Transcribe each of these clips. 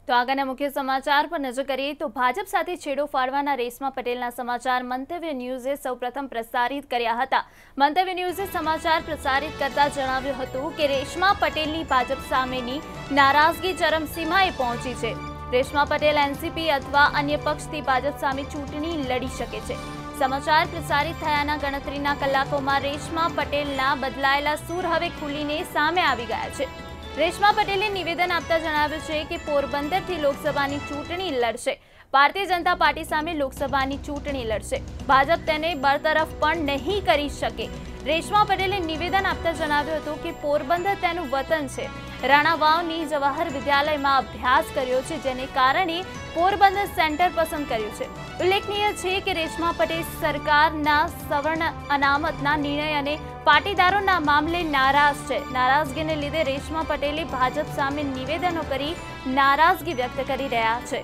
તો આગળના મુખ્ય સમાચાર પર નજર કરીએ તો ભાજપ સાથે છેડો ફાડવાના રેશમા પટેલના સમાચાર મંતવ્ય ન્યૂઝે સૌપ્રથમ પ્રસારિત કર્યા હતા। મંતવ્ય ન્યૂઝે સમાચાર પ્રસારિત કરતા જણાવ્યું હતું કે રેશમા પટેલની ભાજપ સામેની નારાજગી ચરમસીમાએ પહોંચી છે। રેશમા પટેલ એનસીપી અથવા અન્ય પક્ષથી ભાજપ સામે ચૂંટણી લડી શકે છે। સમાચાર પ્રસારિત થયાના ગણતરીના કલાકોમાં રેશમા પટેલના બદલાયેલા સૂર હવે ખુલીને સામે આવી ગયા છે। રેશમા પટેલે નિવેદન આપતા જણાવ્યું છે કે પોરબંદરથી લોકસભાની ચૂંટણી લડશે। ભારતીય જનતા પાર્ટી સામે લોકસભાની ચૂંટણી લડશે। ભાજપ તેને બરતરફ પણ નહીં કરી શકે। રેશમા પટેલે નિવેદન આપતા જણાવ્યું હતું કે પોરબંદર તેનું વતન છે। રાણાવાવની જવાહર વિદ્યાલયમાં અભ્યાસ કર્યો છે, જેને કારણે પોરબંદર સેન્ટર પસંદ કર્યું છે। ઉલ્લેખનીય છે કે રેશમા પટેલ સરકારના સવર્ણ અનામતના નિર્ણય અને પાટીદારોના મામલે નારાજ છે। નારાજગીને લીધે રેશમા પટેલે ભાજપ સામે નિવેદનો કરી નારાજગી વ્યક્ત કરી રહ્યા છે।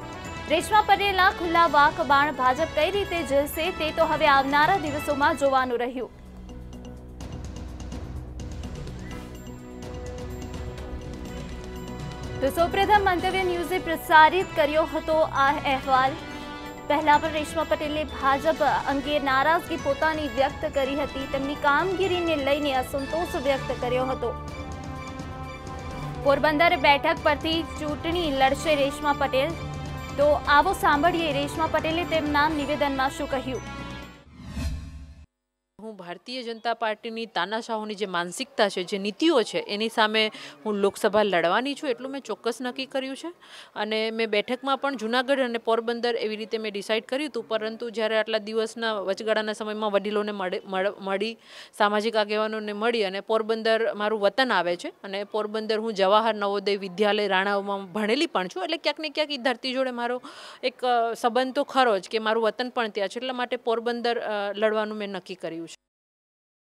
રેશમા પટેલના ખુલ્લા વાક બાણ ભાજપ કઈ રીતે જશે તે તો હવે આવનારા દિવસોમાં જોવાનું રહ્યું। તો સૌપ્રથમ મંતવ્ય ન્યૂઝે પ્રસારિત કર્યો હતો આ અહેવાલ। પહેલા પણ રેશમા પટેલે ભાજપ અંગે નારાજગી પોતાની વ્યક્ત કરી હતી। તેમની કામગીરીને લઈને અસંતોષ વ્યક્ત કર્યો હતો। પોરબંદર બેઠક પરથી ચૂંટણી લડશે રેશમા પટેલ। તો આવો સાંભળીએ રેશમા પટેલે તેમના નિવેદનમાં શું કહ્યું। હું ભારતીય જનતા પાર્ટીની તાનાશાહોની જે માનસિકતા છે, જે નીતિઓ છે, એની સામે હું લોકસભા લડવાની છું એટલું મેં ચોક્કસ નક્કી કર્યું છે। અને મેં બેઠકમાં પણ જૂનાગઢ અને પોરબંદર એવી રીતે મેં ડિસાઇડ કર્યું હતું, પરંતુ જ્યારે આટલા દિવસના વચગાળાના સમયમાં વડીલોને મળી, સામાજિક આગેવાનોને મળી અને પોરબંદર મારું વતન આવે છે અને પોરબંદર હું જવાહર નવોદય વિદ્યાલય રાણાઓમાં ભણેલી પણ છું, એટલે ક્યાંક ને ક્યાંક એ ધરતી જોડે મારો એક સંબંધ તો ખરો જ કે મારું વતન પણ ત્યાં છે, એટલા માટે પોરબંદર લડવાનું મેં નક્કી કર્યું છે।